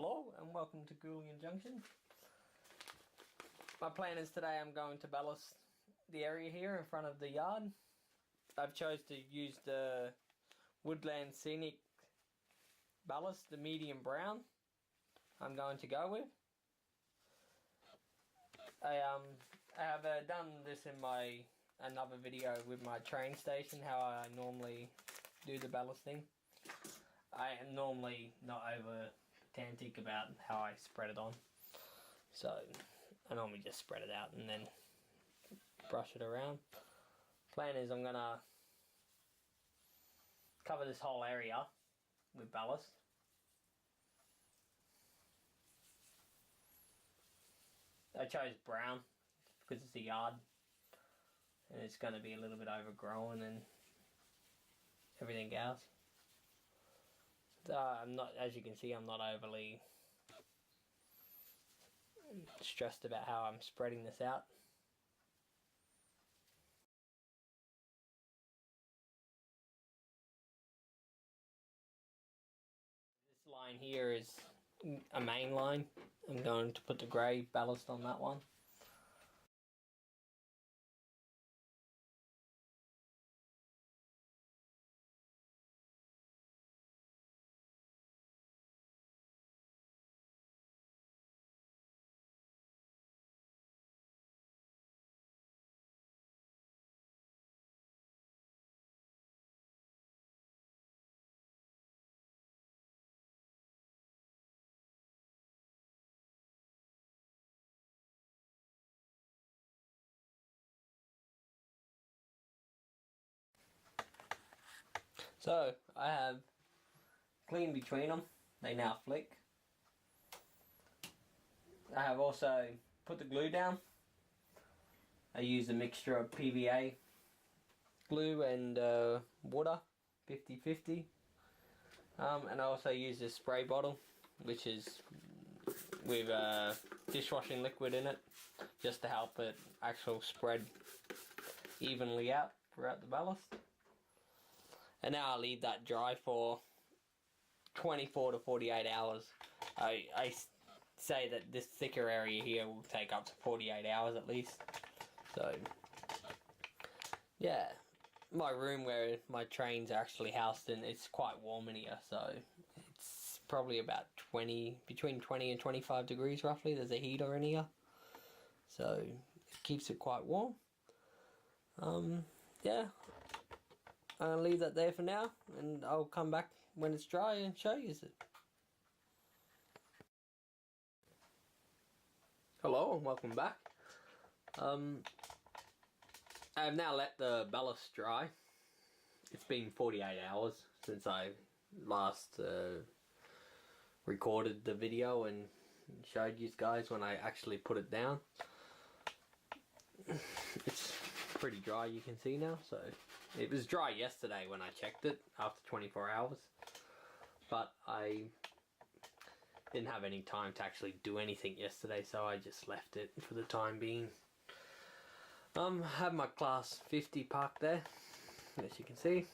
Hello and welcome to Gouldian Junction. My plan is today I'm going to ballast the area here in front of the yard. I've chose to use the Woodland Scenic ballast, the medium brown I'm going to go with. I have done this in another video with my train station, how I normally do the ballasting. I am normally not over pedantic about how I spread it on, so I normally just spread it out and then brush it around. Plan is I'm gonna cover this whole area with ballast. I chose brown because it's a yard and it's going to be a little bit overgrown and everything else. I'm not, as you can see, I'm not overly stressed about how I'm spreading this out. This line here is a main line. I'm going to put the grey ballast on that one. So I have cleaned between them, they now flick. I have also put the glue down. I used a mixture of PVA glue and water, 50-50. And I also used a spray bottle, which is with dishwashing liquid in it, just to help it actually spread evenly out throughout the ballast. And now I'll leave that dry for 24 to 48 hours. I say that this thicker area here will take up to 48 hours at least. So, yeah. My room where my trains are actually housed in, it's quite warm in here, so it's probably about between 20 and 25 degrees roughly. There's a heater in here, so it keeps it quite warm. Yeah. I'll leave that there for now, and I'll come back when it's dry and show you it. Hello and welcome back. I have now let the ballast dry. It's been 48 hours since I last recorded the video and showed you guys when I actually put it down. It's pretty dry, you can see now. So it was dry yesterday when I checked it after 24 hours, but I didn't have any time to actually do anything yesterday, so I just left it for the time being. I have my class 50 parked there, as you can see.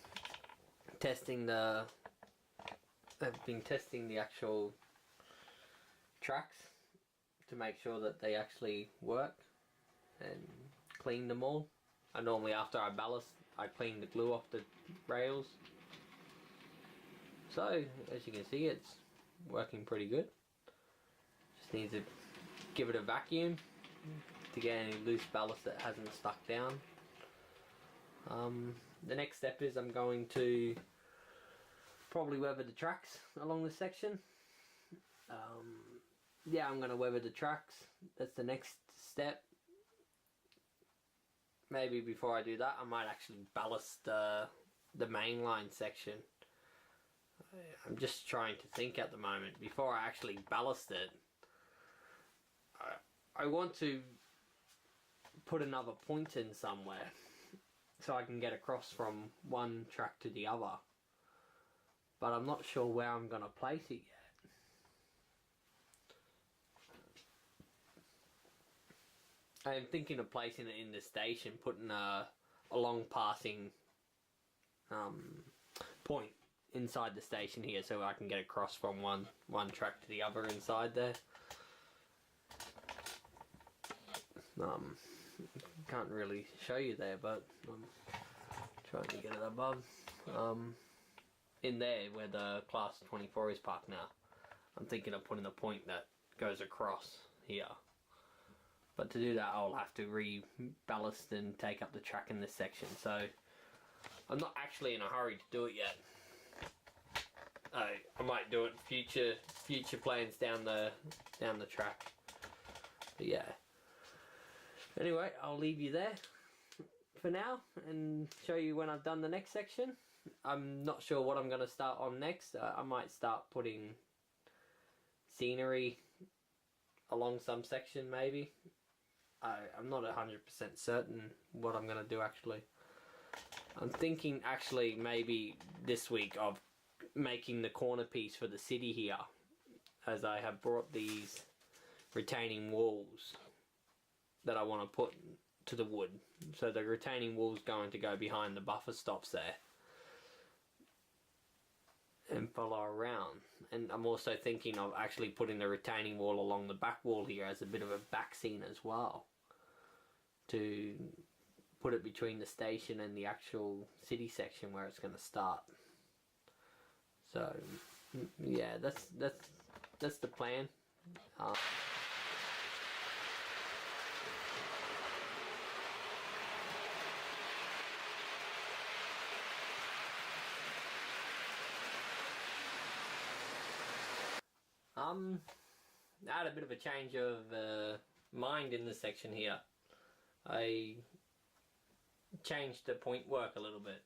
I've been testing the actual tracks to make sure that they actually work and clean them all. And normally after I ballast, I clean the glue off the rails. So, as you can see, it's working pretty good. Just need to give it a vacuum to get any loose ballast that hasn't stuck down. The next step is I'm going to probably weather the tracks along this section. Yeah, I'm going to weather the tracks. That's the next step. Maybe before I do that, I might actually ballast the mainline section. I'm just trying to think at the moment. Before I actually ballast it, I want to put another point in somewhere so I can get across from one track to the other. But I'm not sure where I'm going to place it yet. I'm thinking of placing it in the station, putting a long passing point inside the station here, so I can get across from one track to the other inside there. Can't really show you there, but I'm trying to get it above. In there where the Class 24 is parked now, I'm thinking of putting a point that goes across here. But to do that, I'll have to re-ballast and take up the track in this section. So I'm not actually in a hurry to do it yet. I might do it future plans down the track. But yeah. Anyway, I'll leave you there for now and show you when I've done the next section. I'm not sure what I'm going to start on next. I might start putting scenery along some section maybe. I'm not 100% certain what I'm going to do actually. I'm thinking actually maybe this week of making the corner piece for the city here, as I have brought these retaining walls that I want to put to the wood. So the retaining wall's going to go behind the buffer stops there and follow around. And I'm also thinking of actually putting the retaining wall along the back wall here as a bit of a back scene as well, to put it between the station and the actual city section where it's going to start. So yeah, that's the plan. I had a bit of a change of mind in this section here. I changed the point work a little bit.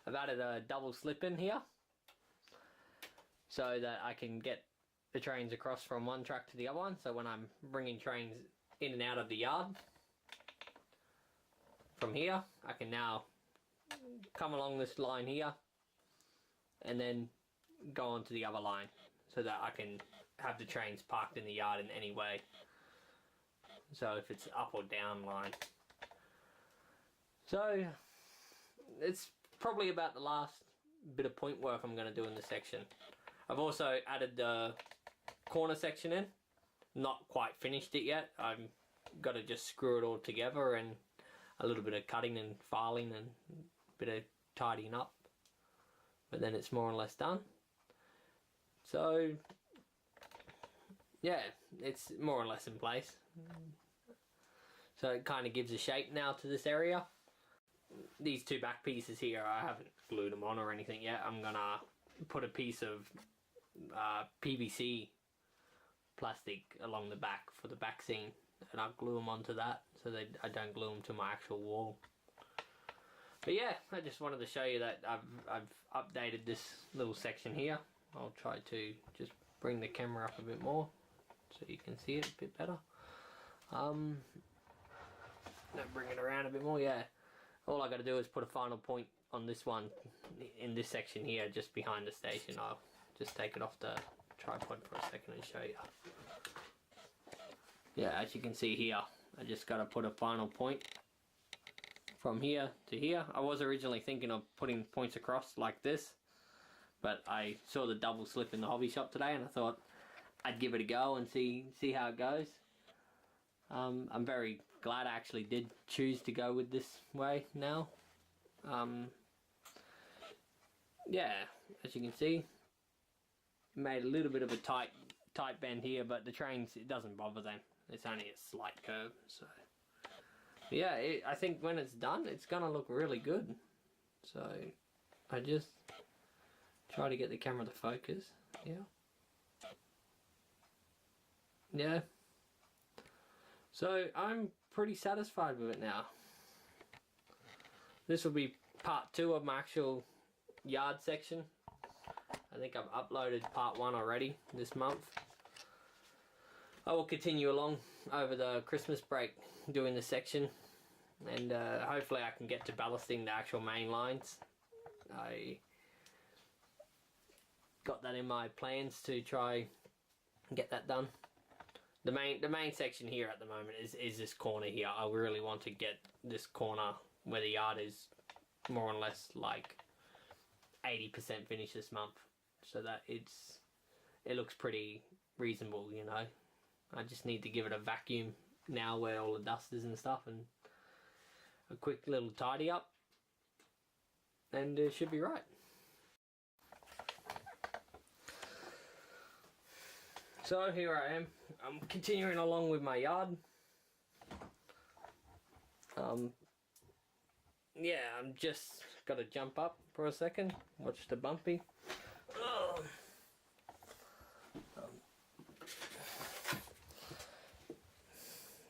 I've added a double slip in here so that I can get the trains across from one track to the other one. So when I'm bringing trains in and out of the yard from here, I can now come along this line here and then go on to the other line, so that I can have the trains parked in the yard in any way. So if it's up or down line. So it's probably about the last bit of point work I'm going to do in this section. I've also added the corner section in. Not quite finished it yet. I've got to just screw it all together and a little bit of cutting and filing and a bit of tidying up. But then it's more or less done. So yeah, it's more or less in place. So it kind of gives a shape now to this area. These two back pieces here, I haven't glued them on or anything yet. I'm gonna put a piece of PVC plastic along the back for the back seam, and I'll glue them onto that so that I don't glue them to my actual wall. But yeah, I just wanted to show you that I've updated this little section here. I'll try to just bring the camera up a bit more so you can see it a bit better. Bring it around a bit more, yeah. All I got to do is put a final point on this one in this section here, just behind the station. I'll just take it off the tripod for a second and show you. Yeah, as you can see here, I just got to put a final point from here to here. I was originally thinking of putting points across like this, but I saw the double slip in the hobby shop today and I thought I'd give it a go and see how it goes. I'm very glad I actually did choose to go with this way now. Yeah, as you can see, made a little bit of a tight bend here, but the trains, it doesn't bother them. It's only a slight curve. So yeah, I think when it's done, it's gonna look really good. So I just try to get the camera to focus. Yeah. So I'm pretty satisfied with it now. This will be part 2 of my actual yard section. I think I've uploaded part 1 already this month. I will continue along over the Christmas break doing this section, and hopefully I can get to ballasting the actual main lines. I got that in my plans to try and get that done. The main section here at the moment is this corner here. I really want to get this corner where the yard is more or less like 80% finished this month, so that it looks pretty reasonable, you know. I just need to give it a vacuum now where all the dust is and stuff, and a quick little tidy up, and it should be right. So here I am. I'm continuing along with my yard. Yeah, I'm just gotta jump up for a second. Watch the bumpy.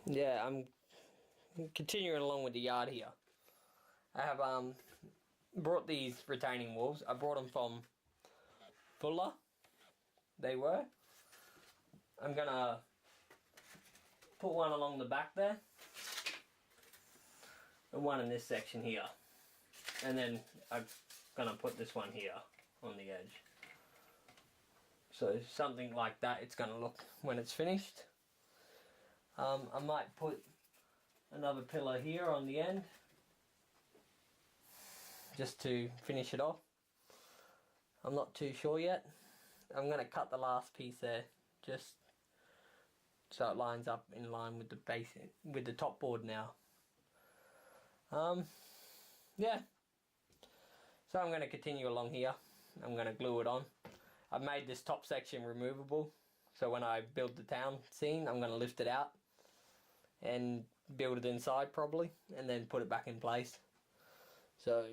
Yeah, I'm continuing along with the yard here. I have brought these retaining walls. I brought them from Fuller. They were. I'm gonna put one along the back there, and one in this section here, and then I'm gonna put this one here on the edge. So something like that it's gonna look when it's finished. I might put another pillar here on the end just to finish it off. I'm not too sure yet. I'm gonna cut the last piece there just so it lines up in line with the base, with the top board now. Yeah, so I'm going to continue along here. I'm going to glue it on. I've made this top section removable, so when I build the town scene, I'm going to lift it out and build it inside probably, and then put it back in place. So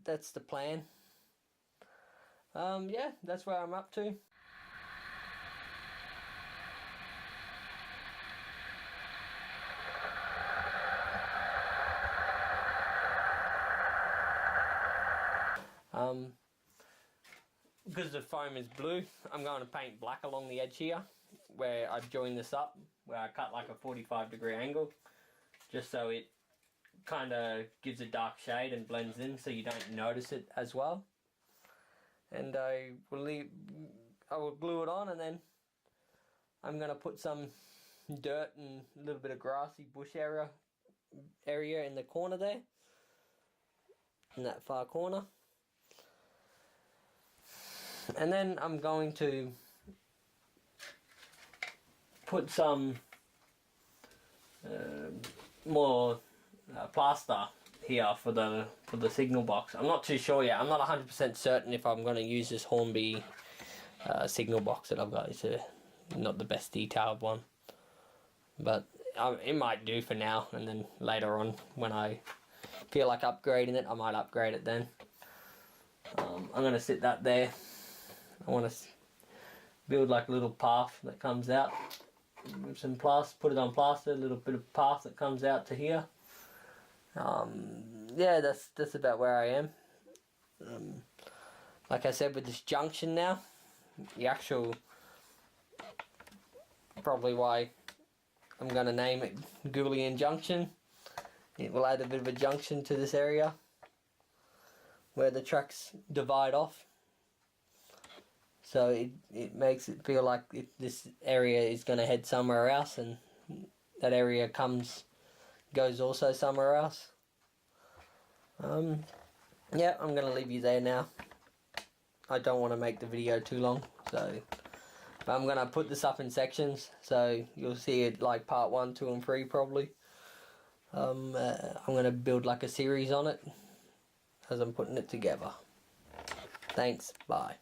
that's the plan. Yeah, that's where I'm up to. Because the foam is blue, I'm going to paint black along the edge here where I've joined this up, where I cut like a 45-degree angle, just so it kind of gives a dark shade and blends in so you don't notice it as well. And I will glue it on, and then I'm going to put some dirt and a little bit of grassy bush area in the corner there, in that far corner. And then I'm going to put some more plaster here for the signal box. I'm not too sure yet. I'm not 100% certain if I'm going to use this Hornby signal box that I've got. It's not the best detailed one, but it might do for now, and then later on when I feel like upgrading it, I might upgrade it then. I'm going to sit that there. I want to build like a little path that comes out with some plaster, put it on plaster, a little bit of path that comes out to here. Yeah, that's about where I am. Like I said, with this junction now, the actual, probably why I'm going to name it Gouldian Junction. It will add a bit of a junction to this area where the tracks divide off. So it makes it feel like this area is going to head somewhere else, and that area goes also somewhere else. Yeah, I'm going to leave you there now. I don't want to make the video too long, so but I'm going to put this up in sections, so you'll see it like part 1, 2 and 3 probably. I'm going to build like a series on it as I'm putting it together. Thanks, bye.